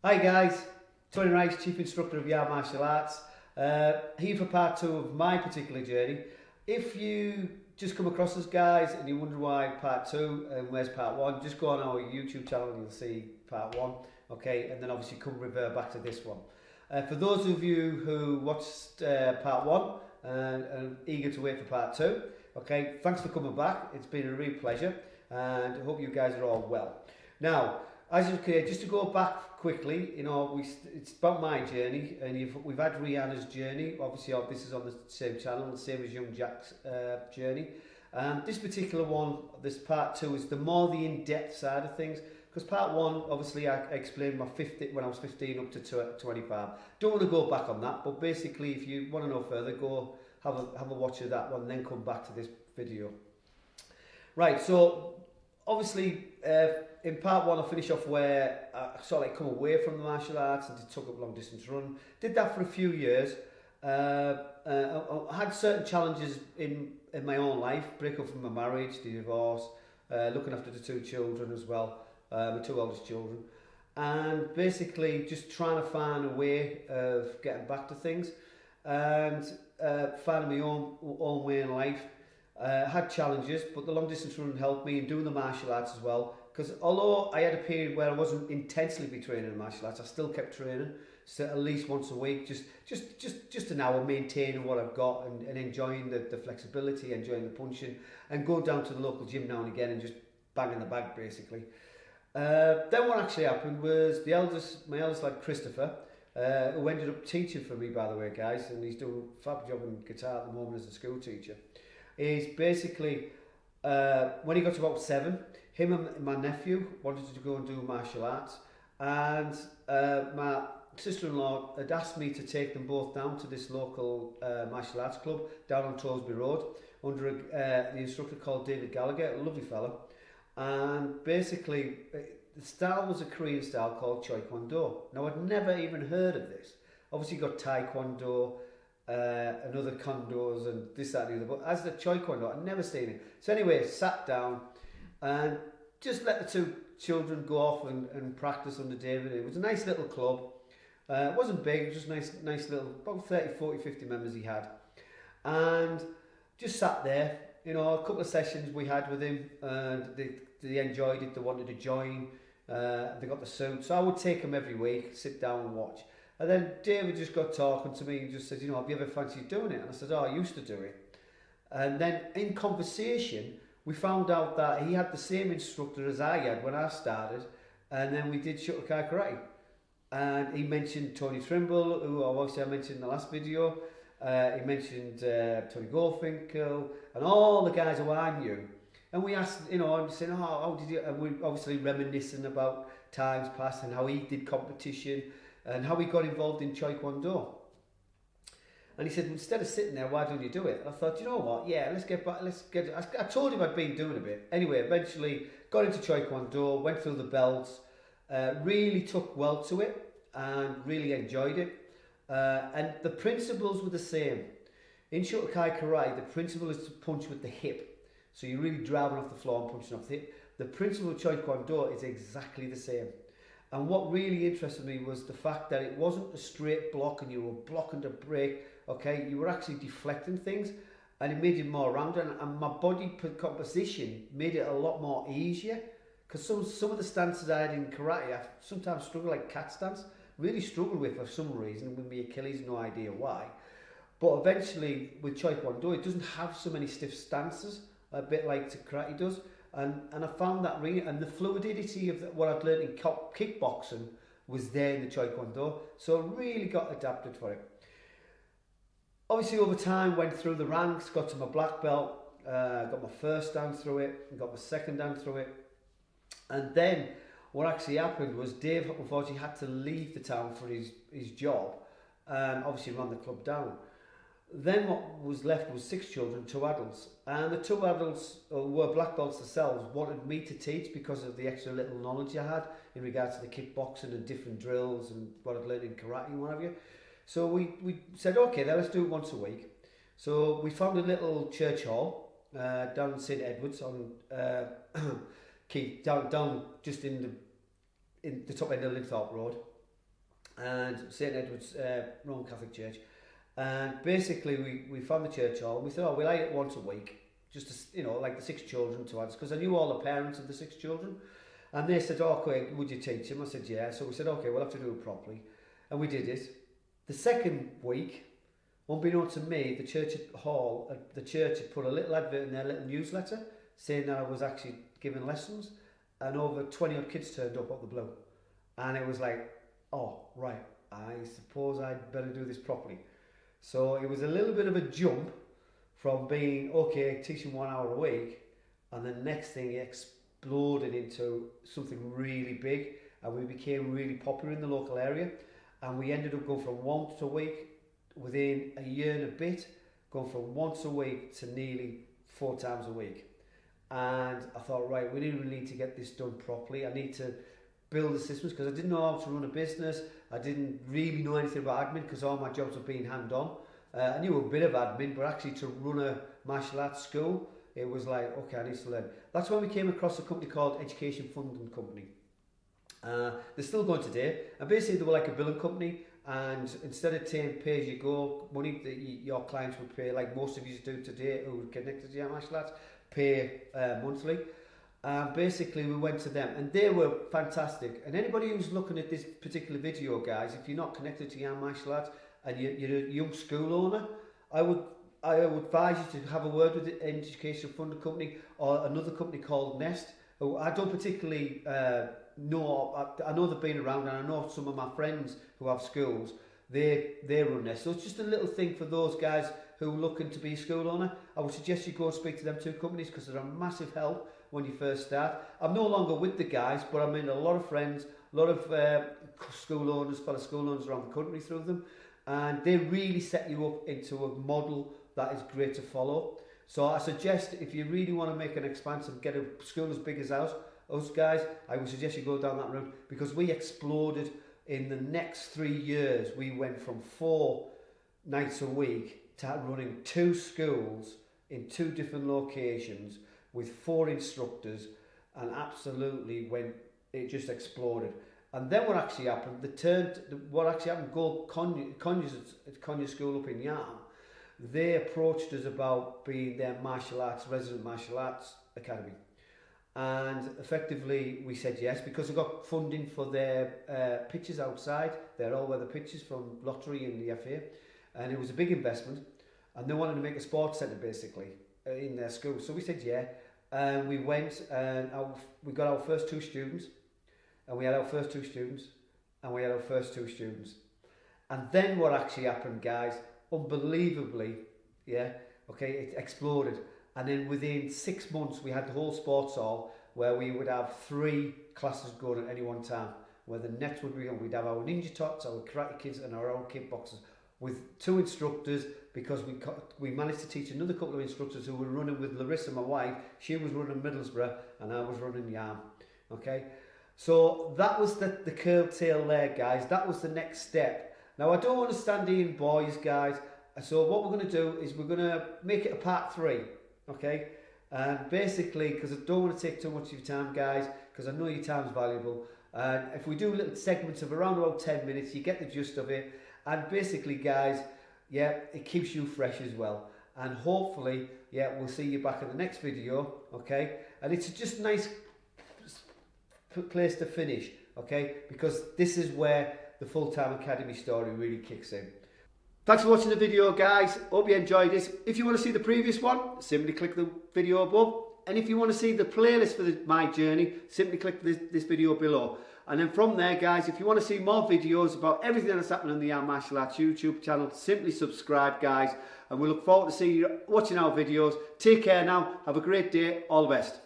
Hi guys, Tony Rice, Chief Instructor of Yarm Martial Arts, here for part 2 of my particular journey. If you just come across us guys and you wonder why part 2 and where's part 1, just go on our YouTube channel and you'll see part 1, okay, and then obviously come revert back to this one. For those of you who watched part 1 and are eager to wait for part 2, okay, thanks for coming back, it's been a real pleasure and I hope you guys are all well. Now, as you can, just to go back quickly, you know, it's about my journey, and we've had Rihanna's journey. Obviously, this is on the same channel, the same as Young Jack's journey. And this particular one, this part 2, is the in-depth side of things. Because part 1, obviously, I explained when I was 15 up to 25. Don't want to go back on that, but basically, if you want to know further, go have a watch of that one, then come back to this video. Right, so obviously, in part 1 I finished off where I sort of come away from the martial arts and took up long distance run. Did that for a few years. I had certain challenges in my own life, break up from my marriage, the divorce, looking after the 2 children as well, my 2 oldest children, and basically just trying to find a way of getting back to things and finding my own way in life. Had challenges, but the long distance run helped me in doing the martial arts as well. Because although I had a period where I wasn't intensely be training in martial arts, I still kept training, so at least once a week, just an hour, maintaining what I've got and enjoying the flexibility, enjoying the punching, and going down to the local gym now and again and just banging the bag basically. Then what actually happened was my eldest lad Christopher, who ended up teaching for me, by the way, guys, and he's doing a fab job in guitar at the moment as a school teacher. Is basically when he got to about 7, him and my nephew wanted to go and do martial arts, and my sister-in-law had asked me to take them both down to this local martial arts club down on Torsby Road under the instructor called David Gallagher, a lovely fella. And basically the style was a Korean style called Choi Kwon Do. Now I'd never even heard of this. Obviously you got Taekwondo, and other condos and this, that and the other, but as the Choi Kwon Do, I'd never seen it. So anyway, sat down and just let the 2 children go off and practice under David. It was a nice little club. It wasn't big, just nice little, about 30, 40, 50 members he had. And just sat there, you know, a couple of sessions we had with him, and they enjoyed it, they wanted to join, they got the suit. So I would take them every week, sit down and watch. And then David just got talking to me and just said, you know, have you ever fancied doing it? And I said, oh, I used to do it. And then in conversation, we found out that he had the same instructor as I had when I started. And then we did Shutokai Karate. And he mentioned Tony Trimble, who obviously I mentioned in the last video. He mentioned Tony Goldfinkel and all the guys who I knew. And we asked, you know, I'm saying, oh, how did you, and we obviously reminiscing about times past and how he did competition and how he got involved in Choi Kwon Do. And he said, instead of sitting there, why don't you do it? And I thought, you know what, yeah, let's get back, I told him I'd been doing a bit. Anyway, eventually got into Choi Kwon Do, went through the belts, really took well to it and really enjoyed it. And the principles were the same. In Shutokai Karate, the principle is to punch with the hip. So you're really driving off the floor and punching off the hip. The principle of Choi Kwon Do is exactly the same. And what really interested me was the fact that it wasn't a straight block and you were blocking the break, okay? You were actually deflecting things and it made it more rounded, and my body composition made it a lot more easier, because some of the stances I had in karate, I sometimes struggle, like cat stance, really struggle with for some reason, with my Achilles, no idea why. But eventually with Choi Kwon Do, it doesn't have so many stiff stances, a bit like karate does. And I found that really, and the fluidity of what I'd learned in kickboxing was there in the Choi Kwon Do, so I really got adapted for it. Obviously over time went through the ranks, got to my black belt, got my first dan through it, and got my second dan through it. And then what actually happened was Dave unfortunately had to leave the town for his job, and obviously run the club down. Then what was left was 6 children, 2 adults, and the 2 adults who were black belts themselves wanted me to teach because of the extra little knowledge I had in regards to the kickboxing and different drills and what I'd learned in karate and what have you. So we said, okay, then let's do it once a week. So we found a little church hall down in St Edwards on down just in the top end of Linthorpe Road. and St Edward's Roman Catholic Church. And basically we found the church hall and we thought, oh, we'll light it once a week, just to, you know, like the 6 children to us, because I knew all the parents of the 6 children. And they said, oh, okay, would you teach them? I said, yeah. So we said, okay, we'll have to do it properly. And we did it. The second week, unbeknownst to me, the church hall, the church had put a little advert in their little newsletter saying that I was actually giving lessons, and over 20 odd kids turned up out the blue. And it was like, oh, right, I suppose I'd better do this properly. So it was a little bit of a jump from being, okay, teaching 1 hour a week, and the next thing it exploded into something really big, and we became really popular in the local area, and we ended up going from once a week within a year and a bit, going from once a week to nearly 4 times a week. And I thought, right, we really need to get this done properly. I need to build the systems, because I didn't know how to run a business. I didn't really know anything about admin, because all my jobs were being hand-on. I knew a bit of admin, but actually to run a martial arts school, it was like, okay, I need to learn. That's when we came across a company called Education Funding Company. They're still going today, and basically they were like a billing company, and instead of paying pay-as-you-go money that your clients would pay, like most of you do today who are connected to Yarm Martial Arts, pay monthly. Basically we went to them and they were fantastic, and anybody who's looking at this particular video, guys, if you're not connected to Yarm Martial Arts and you're a young school owner, I would advise you to have a word with the Education Funding Company or another company called Nest, who I don't particularly know. I know they've been around, and I know some of my friends who have schools, they run Nest. So it's just a little thing for those guys who are looking to be a school owner. I would suggest you go and speak to them 2 companies, because they're a massive help when you first start. I'm no longer with the guys, but I made a lot of friends, a lot of school owners, fellow school owners around the country through them, and they really set you up into a model that is great to follow. So I suggest, if you really want to make an expansive, get a school as big as us guys, I would suggest you go down that route, because we exploded in the next 3 years. We went from 4 nights a week to running 2 schools in 2 different locations with 4 instructors, and absolutely it just exploded. And then what actually happened, Conyers School up in Yarm, they approached us about being their resident martial arts academy. And effectively we said yes, because they got funding for their pitches outside, their all-weather pitches from Lottery and the FA, and it was a big investment, and they wanted to make a sports centre basically in their school. So we said yeah, and we went, and we got our first 2 students, and we had our first 2 students, and we had our first 2 students. And then what actually happened, guys, unbelievably, yeah, okay, it exploded. And then within 6 months, we had the whole sports hall where we would have 3 classes going at any one time, where the nets would be on. We'd have our ninja tots, our karate kids, and our own kickboxers, with 2 instructors, because we managed to teach another couple of instructors who were running with Larissa, my wife. She was running Middlesbrough, and I was running Yarm. Okay, so that was the curtail there, guys. That was the next step. Now I don't want to stand in, boys, guys. So what we're going to do is we're going to make it a part 3. Okay, and basically, because I don't want to take too much of your time, guys, because I know your time's valuable, and if we do little segments of around about 10 minutes, you get the gist of it. And basically, guys, yeah, it keeps you fresh as well, and hopefully, yeah, we'll see you back in the next video. Okay, and it's just a nice place to finish, okay, because this is where the full-time academy story really kicks in. Thanks for watching the video, guys. Hope you enjoyed this. If you want to see the previous one, simply click the video above. And if you want to see the playlist for my journey, simply click this video below. And then from there, guys, if you want to see more videos about everything that's happening on the Yarm Martial Arts YouTube channel, simply subscribe, guys. And we look forward to seeing you watching our videos. Take care now. Have a great day. All the best.